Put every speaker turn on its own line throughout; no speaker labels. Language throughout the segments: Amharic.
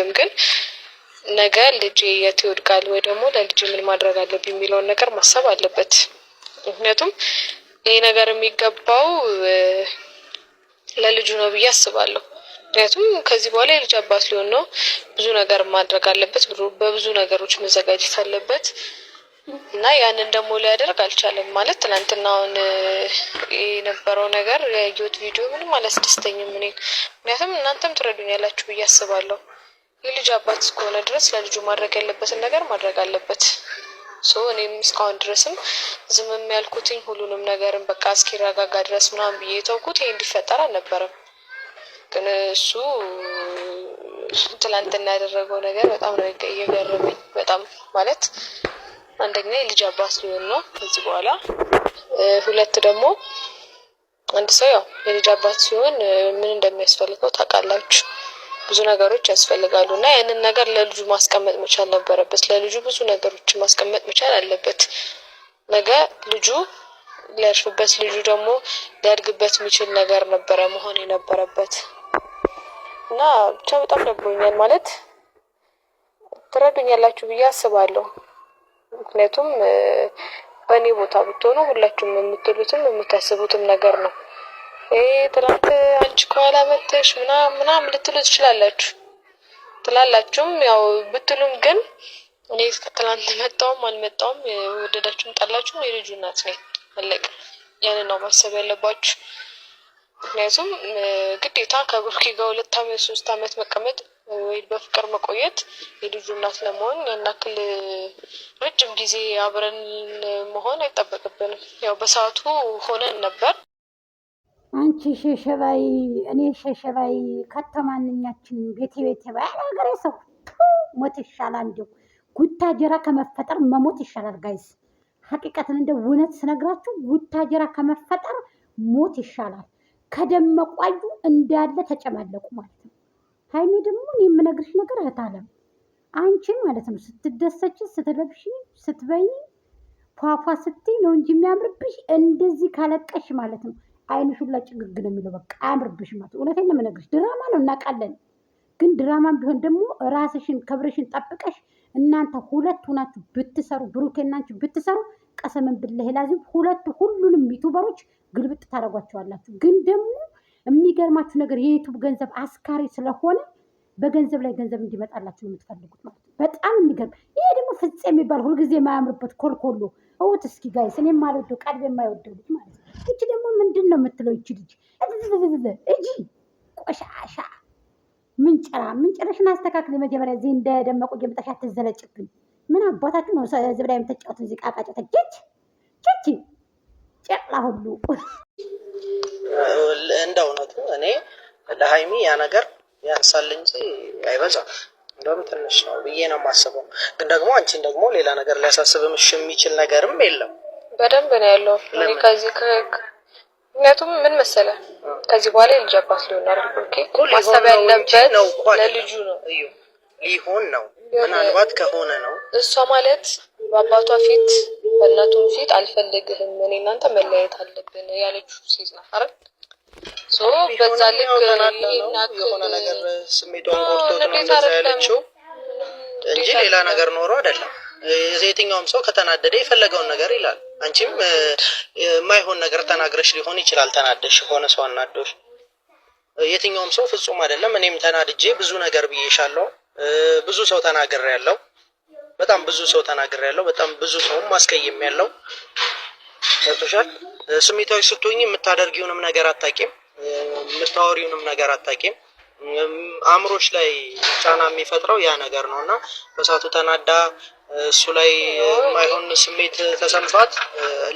አይደለም ግን ነገ ልጄ የት ይወድቃል ወይ ደግሞ ለልጄ ምን ማድረግ አለብኝ የሚለውን ነገር ማሰብ አለበት። ምክንያቱም ይሄ ነገር የሚገባው ለልጁ ነው ብዬ አስባለሁ። ምክንያቱም ከዚህ በኋላ የልጅ አባት ሊሆን ነው። ብዙ ነገር ማድረግ አለበት፣ በብዙ ነገሮች መዘጋጀት አለበት እና ያንን ደግሞ ሊያደርግ አልቻለም። ማለት ትናንትናውን የነበረው ነገር ያየሁት ቪዲዮ ምንም አላስደስተኝም እኔን። ምክንያቱም እናንተም ትረዱኛላችሁ ብዬ አስባለሁ። የልጅ አባት እስከሆነ ድረስ ለልጁ ማድረግ ያለበትን ነገር ማድረግ አለበት። እኔም እስካሁን ድረስም ዝምም ያልኩትኝ ሁሉንም ነገርን በቃ እስኪረጋጋ ድረስ ምናምን ብዬ የተውኩት ይሄ እንዲፈጠር አልነበረም። ግን እሱ ትላንትና ያደረገው ነገር በጣም ነው እየገረመኝ። በጣም ማለት አንደኛ የልጅ አባት ሊሆን ነው ከዚህ በኋላ፣ ሁለት ደግሞ አንድ ሰው ያው የልጅ አባት ሲሆን ምን እንደሚያስፈልገው ታውቃላችሁ። ብዙ ነገሮች ያስፈልጋሉ እና ያንን ነገር ለልጁ ማስቀመጥ መቻል ነበረበት። ለልጁ ብዙ ነገሮችን ማስቀመጥ መቻል አለበት። ነገ ልጁ ሊያርፍበት፣ ልጁ ደግሞ ሊያድግበት የሚችል ነገር ነበረ መሆን የነበረበት እና ብቻ በጣም ደብሮኛል። ማለት ትረዱኛላችሁ ብዬ አስባለሁ። ምክንያቱም በእኔ ቦታ ብትሆኑ ሁላችሁም የምትሉትም የምታስቡትም ነገር ነው። ትላንት አንቺ ከኋላ መጥተሽ ምናምን ልትሉ ትላላችሁም ያው ብትሉም ግን እኔ ትላንት መጣሁም አልመጣሁም ወደዳችሁም ጠላችሁም የልጁ እናት ነኝ። አለቀ። ያንን ነው ማሰብ ያለባችሁ። ምክንያቱም ግዴታ ከብሩኬ ጋር 2 አመት 3 አመት መቀመጥ ወይ በፍቅር መቆየት የልጁ እናት ለመሆን ያናክል ረጅም ጊዜ አብረን መሆን አይጠበቅብንም። ያው በሰዓቱ ሆነን ነበር።
አንቺ ሸሸባይ እኔ ሸሸባይ ከተማንኛችን ቤቴ ባይ ሀገሬ ሰው ሞት ይሻላል። እንደው ጉታጀራ ከመፈጠር መሞት ይሻላል ጋይስ። ሀቂቀትን እንደው እውነት ስነግራችሁ ጉታጀራ ከመፈጠር ሞት ይሻላል። ከደመቋዩ እንዳለ ተጨማለቁ ማለት ነው። ሃይሚ ደግሞ እኔ የምነግርሽ ነገር እህታለም አንቺ ማለት ነው ስትደሰች ስትለብሺ ስትበይ ፏፏ ስትይ ነው እንጂ የሚያምርብሽ እንደዚህ ካለቀሽ ማለት ነው አይንሽ ሁላ ጭግግ ነው የሚለው። በቃ አያምርብሽ ማለት እውነቴን ነው የምነግርሽ። ድራማ ነው እናውቃለን፣ ግን ድራማም ቢሆን ደግሞ ራስሽን ክብርሽን ጠብቀሽ እናንተ ሁለት ሆናችሁ ብትሰሩ ብሩኬና አንቺ ብትሰሩ ቀሰምን ብለህ ላዚም ሁሉንም ዩቲዩበሮች ግልብጥ ታደርጓቸዋላችሁ። ግን ደግሞ የሚገርማችሁ ነገር የዩቲዩብ ገንዘብ አስካሪ ስለሆነ በገንዘብ ላይ ገንዘብ እንዲመጣላችሁ ነው የምትፈልጉት ማለት ነው። በጣም የሚገርም ይሄ ደግሞ ፍፄ የሚባል ሁልጊዜ የማያምርበት ኮልኮሎ እውት እስኪ ጋይስ እኔ የማልወደው ቀልብ የማይወደው ልጅ ማለት ነው። እቺ ደግሞ ምንድን ነው የምትለው? ይቺ ልጅ እጂ ቆሻሻ ምንጭረሽን አስተካክል መጀመሪያ። እዚህ እንደደመቁ እየመጣሽ አትዘለጭብን። ምን አባታችሁ ነው ህዝብ ላይ የምትጫወት? እዚህ ቃቃጭ ተጀች ጨላ ሁሉ
እንደ እውነቱ እኔ ለሃይሚ ያ ነገር ያንሳል እንጂ አይበዛም። እንደውም ትንሽ ነው ብዬ ነው የማስበው። ግን ደግሞ አንቺን ደግሞ ሌላ ነገር ሊያሳስብሽ የሚችል ነገርም የለም።
በደንብ ነው ያለው። እኔ ከዚህ ምክንያቱም ምን መሰለ ከዚህ በኋላ የልጅ አባት ሊሆን አይደል? ኦኬ ማሰብ ያለበት ለልጁ ነው
ሊሆን ነው። ምናልባት ከሆነ ነው
እሷ ማለት በአባቷ ፊት በእናቱም ፊት አልፈልግህም እኔ እናንተ መለያየት አለብን ያለችው ሴት ናት አይደል? በዛ ልክ
የሆነ ነገር ስሜቷን ጎርቶት ነው እንደዛ ያለችው እንጂ ሌላ ነገር ኖሮ አይደለም። የትኛውም ሰው ከተናደደ የፈለገውን ነገር ይላል። አንቺም የማይሆን ነገር ተናግረሽ ሊሆን ይችላል ተናደሽ ሆነ ሰው አናዶሽ። የትኛውም ሰው ፍጹም አይደለም። እኔም ተናድጄ ብዙ ነገር ብዬሻለሁ። ብዙ ሰው ተናግሬያለሁ። በጣም ብዙ ሰው ተናግሬያለሁ። በጣም ብዙ ሰው ማስቀየሚያለሁ። ገብቶሻል? ስሜታዊ ስትሆኚ የምታደርጊውንም ነገር አታውቂም፣ የምታወሪውንም ነገር አታውቂም። አእምሮሽ ላይ ጫና የሚፈጥረው ያ ነገር ነው እና በሳቱ ተናዳ እሱ ላይ የማይሆን ስሜት ተሰምቷት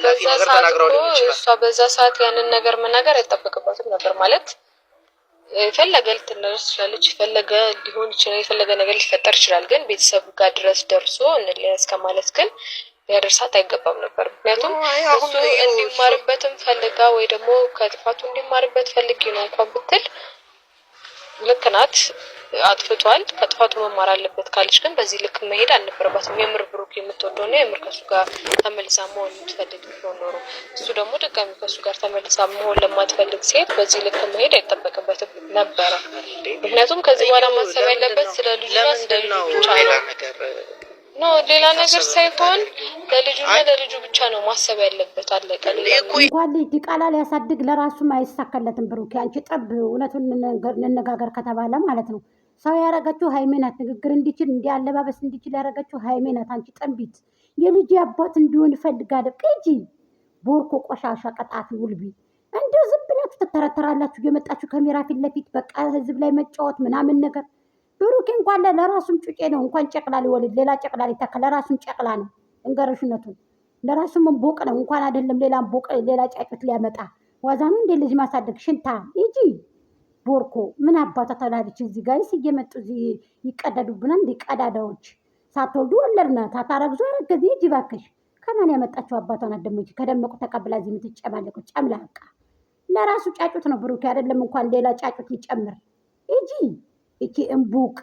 ላፊ ነገር ተናግረው ሊሆን ይችላል።
እሷ በዛ ሰዓት ያንን ነገር መናገር አይጠበቅባትም ነበር። ማለት የፈለገ ልትነርስ ትችላለች፣ የፈለገ ሊሆን ይችላል፣ የፈለገ ነገር ሊፈጠር ይችላል። ግን ቤተሰብ ጋር ድረስ ደርሶ እንለያዝ ከማለት ግን ያደርሳት አይገባም ነበር። ምክንያቱም እሱ እንዲማርበትም ፈልጋ ወይ ደግሞ ከጥፋቱ እንዲማርበት ፈልጊ ነው እንኳን ብትል ልክ ናት። አጥፍቷል፣ ከጥፋቱ መማር አለበት ካለች ግን በዚህ ልክ መሄድ አልነበረባትም። የምር ብሩክ የምትወደው ነው የምር ከሱ ጋር ተመልሳ መሆን የምትፈልግ ቢሆን ኖሮ እሱ ደግሞ ድጋሚ ከሱ ጋር ተመልሳ መሆን ለማትፈልግ ሴት በዚህ ልክ መሄድ አይጠበቅበትም ነበረ። ምክንያቱም ከዚህ በኋላ ማሰብ ያለበት ስለ ልጁ
ለምንድን ነው ሌላ ነገር
ኖ ሌላ ነገር ሳይሆን ለልጁና ለልጁ ብቻ ነው ማሰብ ያለበት። አለቀ።
እንኳን ልጅ ዲቃላ ሊያሳድግ ለራሱም አይሳካለትም። ብሩክ አንቺ ጠብ እውነቱን እንነጋገር ከተባለ ማለት ነው ሰው ያረገችው ሃይሜ ናት። ንግግር እንዲችል እንዲያለባበስ እንዲችል ያረገችው ሃይሜ ናት። አንቺ ጠንቢት የልጅ አባት እንዲሆን እፈልጋለሁ። ቅጂ ቦርኮ ቆሻሻ ቀጣፊ ውልቢ እንደው ዝም ብላችሁ ትተረተራላችሁ የመጣችሁ ካሜራ ፊት ለፊት በቃ ህዝብ ላይ መጫወት ምናምን ነገር። ብሩክ እንኳን ለራሱም ጩጬ ነው። እንኳን ጨቅላ ሊወልድ ሌላ ጨቅላ ሊተካ ለራሱም ጨቅላ ነው። እንገረሽነቱን ለራሱም ቦቅ ነው። እንኳን አይደለም ሌላ ቦቅ ሌላ ጫጩት ሊያመጣ ዋዛኑ እንደ ልጅ ማሳደግ ሽንታ ይጂ ቦርኮ ምን አባታ ተላልች እዚህ ጋር እየመጡ እዚህ ይቀደዱብናል። እንደ ቀዳዳዎች ሳትወልዱ ወለድና ታታረግዙ አረገዝ ይጂ ባክሽ ከማን ያመጣችሁ አባቷን አደሞች ከደመቁ ተቀብላ እዚህ የምትጨማለቁ ጨምላቃ ለራሱ ጫጩት ነው። ብሩክ አይደለም እንኳን ሌላ ጫጩት ሊጨምር ይጂ እቺ እንቡቅ